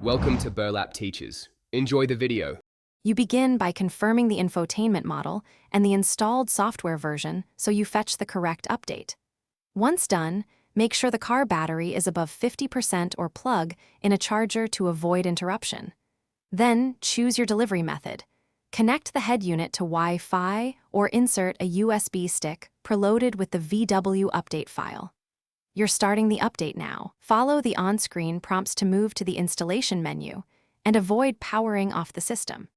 Welcome to Burlap Teachers. Enjoy the video. You begin by confirming the infotainment model and the installed software version so you fetch the correct update. Once done, make sure the car battery is above 50% or plug in a charger to avoid interruption. Then, choose your delivery method. Connect the head unit to Wi-Fi or insert a USB stick preloaded with the VW update file. You're starting the update now. Follow the on-screen prompts to move to the installation menu and avoid powering off the system.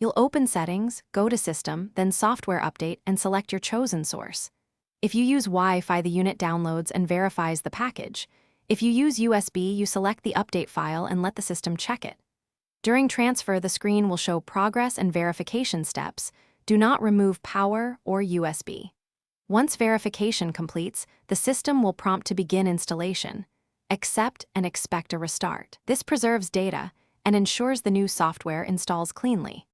You'll open Settings, go to System, then Software Update and select your chosen source. If you use Wi-Fi, the unit downloads and verifies the package. If you use USB, you select the update file and let the system check it. During transfer, the screen will show progress and verification steps. Do not remove power or USB. Once verification completes, the system will prompt to begin installation. Accept and expect a restart. This preserves data and ensures the new software installs cleanly.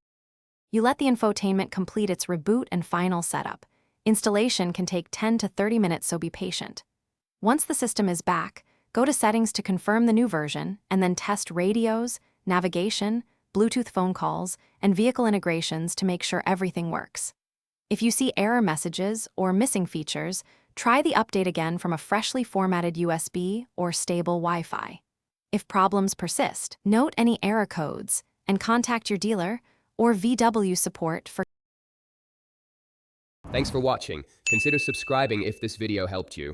You let the infotainment complete its reboot and final setup. Installation can take 10 to 30 minutes, so be patient. Once the system is back, go to Settings to confirm the new version and then test radios, navigation, Bluetooth phone calls, and vehicle integrations to make sure everything works. If you see error messages or missing features, try the update again from a freshly formatted USB or stable Wi-Fi. If problems persist, note any error codes and contact your dealer or VW support for. Thanks for watching. Consider subscribing if this video helped you.